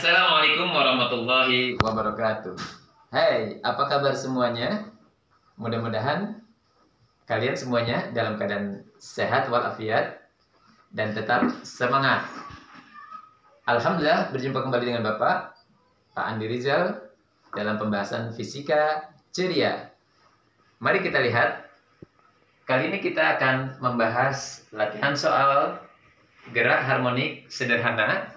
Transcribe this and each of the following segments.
Assalamualaikum warahmatullahi wabarakatuh. Hai, apa kabar semuanya? Mudah-mudahan kalian semuanya dalam keadaan sehat walafiat dan tetap semangat. Alhamdulillah berjumpa kembali dengan Bapak Pak Andi Rizal dalam pembahasan fisika ceria. Mari kita lihat. Kali ini kita akan membahas latihan soal gerak harmonik sederhana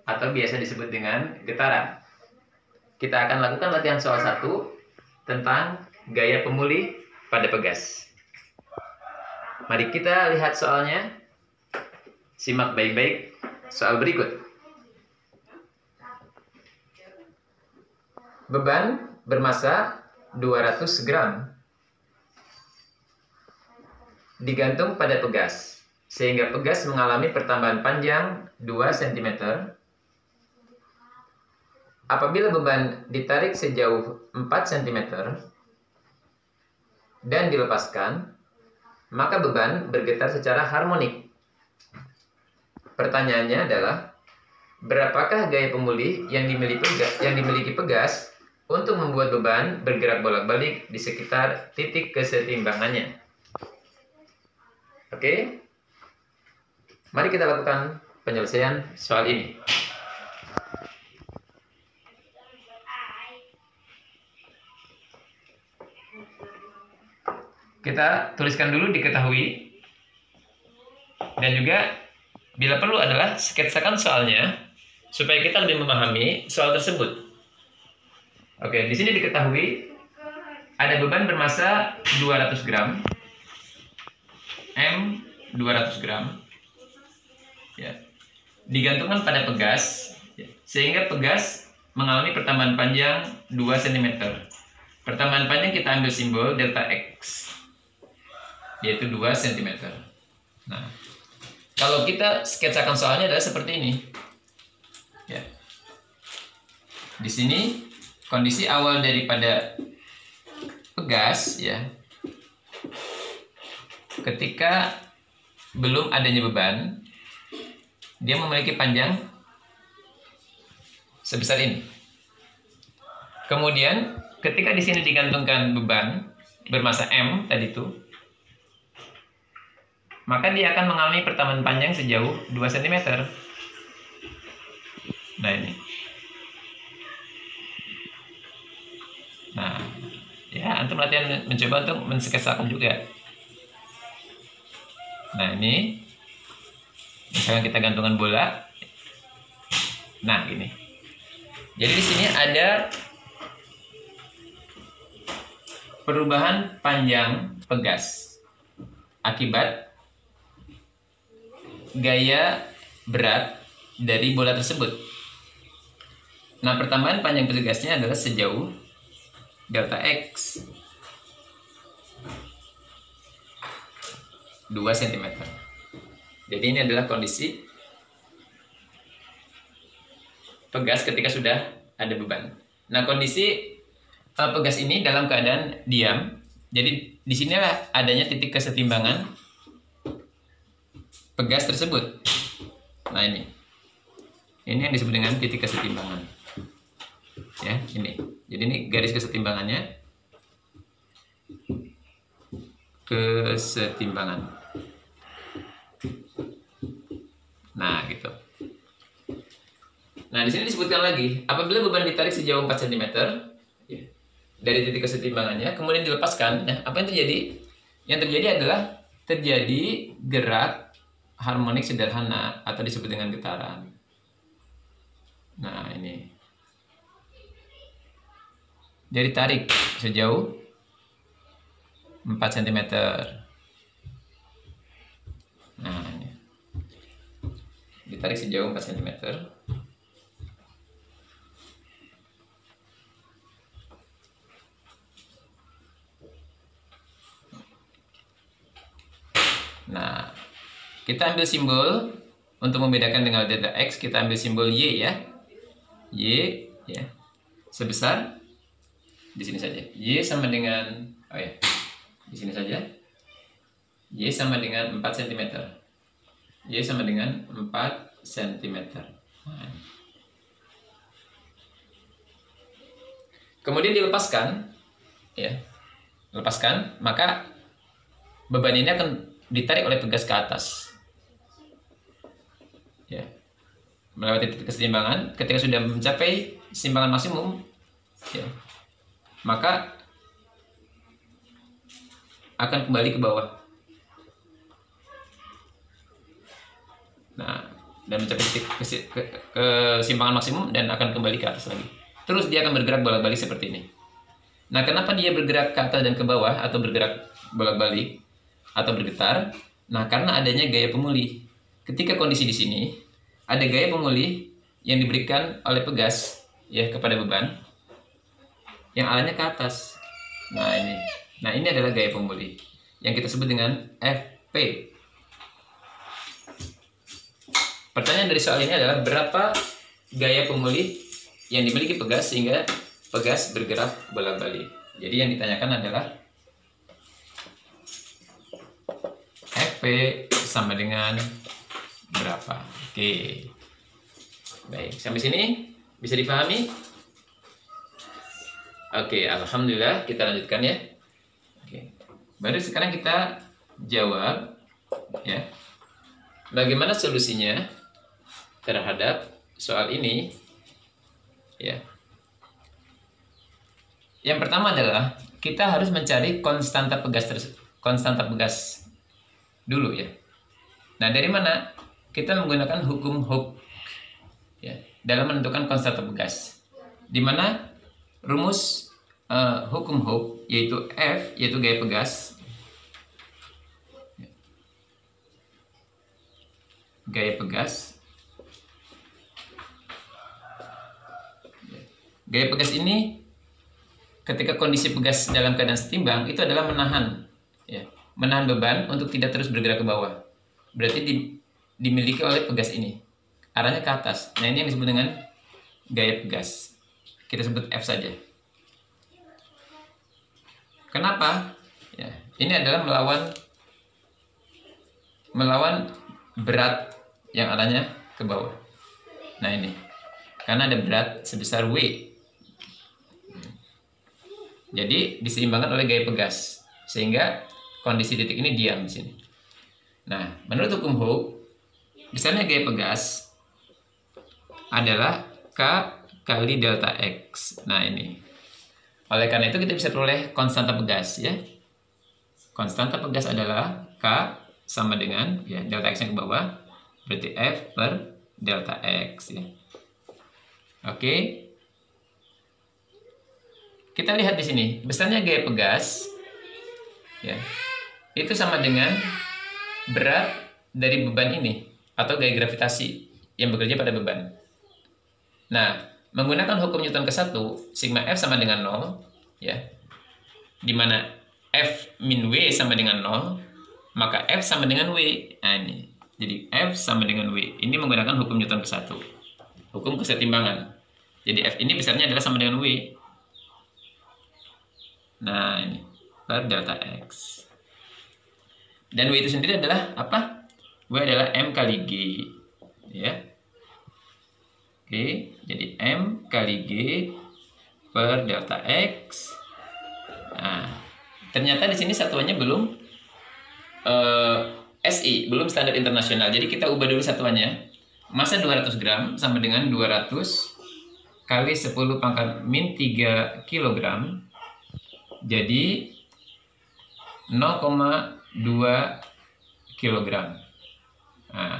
atau biasa disebut dengan getaran. Kita akan lakukan latihan soal 1 tentang gaya pemulih pada pegas. Mari kita lihat soalnya. Simak baik-baik soal berikut. Beban bermasa 200 gram digantung pada pegas, sehingga pegas mengalami pertambahan panjang 2 cm. Apabila beban ditarik sejauh 4 cm dan dilepaskan, maka beban bergetar secara harmonik. Pertanyaannya adalah, berapakah gaya pemulih yang dimiliki pegas untuk membuat beban bergerak bolak-balik di sekitar titik kesetimbangannya? Oke, mari kita lakukan penyelesaian soal ini. Kita tuliskan dulu diketahui, dan juga bila perlu adalah sketsakan soalnya supaya kita lebih memahami soal tersebut. Oke, di sini diketahui ada beban bermasa 200 gram, M 200 gram, ya, digantungkan pada pegas, ya, sehingga pegas mengalami pertambahan panjang 2 cm. Pertambahan panjang kita ambil simbol delta X, yaitu 2 cm. Nah, kalau kita sketsakan soalnya adalah seperti ini. Ya. Di sini kondisi awal daripada pegas, ya, ketika belum adanya beban, dia memiliki panjang sebesar ini. Kemudian ketika di sini digantungkan beban bermasa M tadi itu, maka dia akan mengalami pertambahan panjang sejauh 2 cm. Nah, ini. Nah, ya, antum latihan mencoba untuk mensketsakan juga. Nah, ini. Misalkan kita gantungan bola. Nah, gini. Jadi di sini ada perubahan panjang pegas akibat gaya berat dari bola tersebut. Nah, pertambahan panjang pegasnya adalah sejauh delta X 2 cm. Jadi ini adalah kondisi pegas ketika sudah ada beban. Nah, kondisi pegas ini dalam keadaan diam. Jadi di sinilah adanya titik kesetimbangan pegas tersebut. Nah, ini yang disebut dengan titik kesetimbangan, ya, ini. Jadi ini garis kesetimbangannya, nah, gitu. Nah, di sini disebutkan lagi, apabila beban ditarik sejauh 4 cm ya, dari titik kesetimbangannya, kemudian dilepaskan, nah, apa yang terjadi? Yang terjadi adalah terjadi gerak harmonik sederhana atau disebut dengan getaran. Nah, ini. Jadi tarik sejauh 4 cm. Nah, ini. Ditarik sejauh 4 cm. Nah, kita ambil simbol untuk membedakan dengan delta X, kita ambil simbol Y, ya. Y, ya. Sebesar di sini saja. Y sama dengan, oh ya, di sini saja. Y sama dengan 4 cm. Y sama dengan 4 cm. Nah, kemudian dilepaskan, ya, lepaskan, maka beban ini akan ditarik oleh pegas ke atas, ya, melewati titik keseimbangan. Ketika sudah mencapai keseimbangan maksimum, ya, maka akan kembali ke bawah. Nah, dan mencapai titik keseimbangan maksimum dan akan kembali ke atas lagi. Terus dia akan bergerak bolak-balik seperti ini. Nah, kenapa dia bergerak ke atas dan ke bawah atau bergerak bolak-balik atau bergetar? Nah, karena adanya gaya pemulih. Ketika kondisi di sini ada gaya pemulih yang diberikan oleh pegas, ya, kepada beban yang arahnya ke atas. Nah, ini adalah gaya pemulih yang kita sebut dengan FP. Pertanyaan dari soal ini adalah berapa gaya pemulih yang dimiliki pegas sehingga pegas bergerak bolak-balik. Jadi yang ditanyakan adalah FP sama dengan berapa. Oke. Baik, sampai sini bisa dipahami? Oke, alhamdulillah, kita lanjutkan ya. Oke. Baru sekarang kita jawab, ya. Bagaimana solusinya terhadap soal ini? Ya. Yang pertama adalah kita harus mencari konstanta pegas dulu, ya. Nah, dari mana? Kita menggunakan hukum Hooke, ya, dalam menentukan konstanta pegas. Di mana rumus hukum Hooke yaitu F, yaitu gaya pegas, gaya pegas ini ketika kondisi pegas dalam keadaan setimbang itu adalah menahan, ya, menahan beban untuk tidak terus bergerak ke bawah. Berarti dimiliki oleh pegas ini, arahnya ke atas. Nah, ini yang disebut dengan gaya pegas. Kita sebut F saja. Kenapa? Ya, ini adalah melawan berat yang arahnya ke bawah. Nah, ini karena ada berat sebesar W, jadi diseimbangkan oleh gaya pegas sehingga kondisi titik ini diam di sini. Nah, menurut hukum Hooke, besarnya gaya pegas adalah K kali delta X. Nah, ini. Oleh karena itu kita bisa peroleh konstanta pegas, ya. Konstanta pegas adalah K sama dengan, ya, delta X yang ke bawah, berarti F per delta X, ya. Oke. Kita lihat di sini, besarnya gaya pegas, ya, itu sama dengan berat dari beban ini atau gaya gravitasi yang bekerja pada beban. Nah, menggunakan hukum Newton ke-1, sigma F sama dengan 0, ya, di mana F min W sama dengan 0, maka F sama dengan W. Nah, ini. Jadi F sama dengan W. Ini menggunakan hukum Newton ke-1, hukum kesetimbangan. Jadi F ini besarnya adalah sama dengan W. Nah, ini per delta X. Dan W itu sendiri adalah apa? W adalah M kali G, ya. Oke, jadi M kali G per delta X. Nah, ternyata di sini satuannya belum SI, belum standar internasional. Jadi kita ubah dulu satuannya. Massa 200 gram sama dengan 200 kali 10 pangkat min 3 kilogram. Jadi 0,2 kilogram. Nah,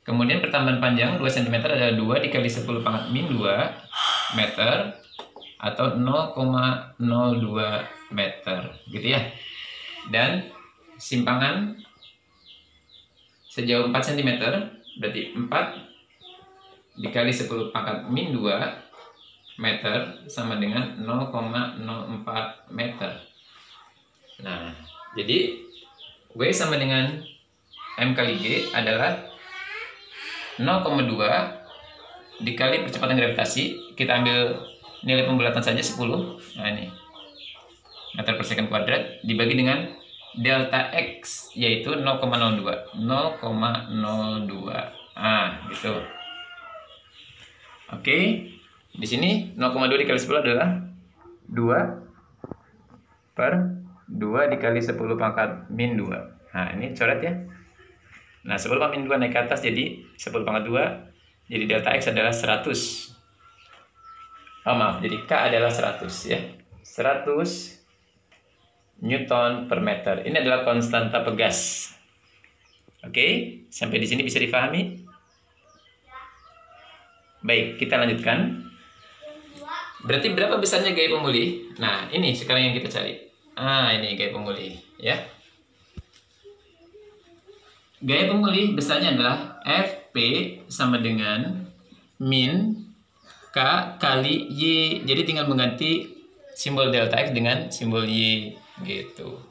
kemudian pertambahan panjang 2 cm adalah 2 dikali 10 pangkat min 2 meter atau 0,02 meter, gitu ya. Dan simpangan sejauh 4 cm berarti 4 dikali 10 pangkat min 2 meter sama dengan 0,04 meter. Nah, jadi W sama dengan M kali G adalah 0,2 dikali percepatan gravitasi. Kita ambil nilai pembulatan saja 10. Nah, ini meter per second kuadrat dibagi dengan delta X yaitu 0,02. Ah, gitu. Oke. Di sini 0,2 dikali 10 adalah 2 dikali 10 pangkat min 2. Nah, ini coret ya. Nah, 10 pangkat min 2 naik ke atas jadi 10 pangkat 2. Jadi delta X adalah 100. Oh, maaf, jadi K adalah 100 ya. 100 Newton per meter. Ini adalah konstanta pegas. Oke, sampai di sini bisa dipahami? Baik, kita lanjutkan. Berarti berapa besarnya gaya pemulih? Nah, ini sekarang yang kita cari. Ini gaya pemulih ya. Gaya pemulih besarnya adalah Fp sama dengan min K kali Y. Jadi tinggal mengganti simbol delta X dengan simbol Y gitu.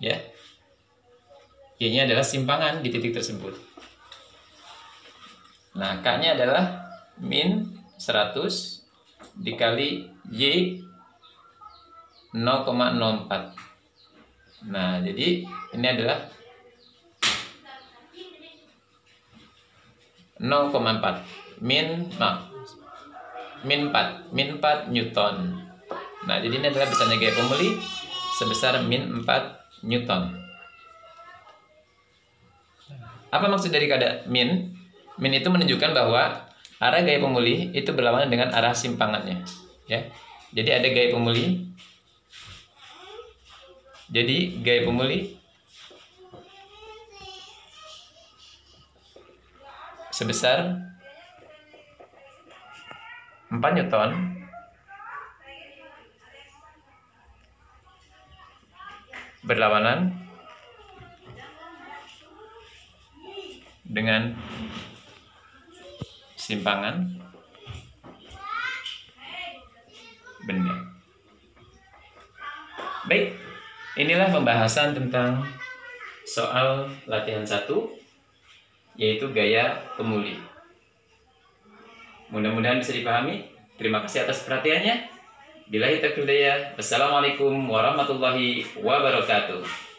Ya. Y-nya adalah simpangan di titik tersebut. Nah, K-nya adalah min 100 dikali Y 0,04. Nah, jadi ini adalah 0,4 min 4 Newton. Nah, jadi ini adalah besarnya gaya pemulih sebesar min 4 Newton. Apa maksud dari kata min? Min itu menunjukkan bahwa arah gaya pemulih itu berlawanan dengan arah simpangannya, ya. Jadi ada gaya pemulih. Jadi gaya pemulih sebesar 4 Newton berlawanan dengan simpangan benda. Baik, inilah pembahasan tentang soal latihan 1, yaitu gaya pemulih. Mudah-mudahan bisa dipahami. Terima kasih atas perhatiannya. Billahi taufiq hidayah. Wassalamualaikum warahmatullahi wabarakatuh.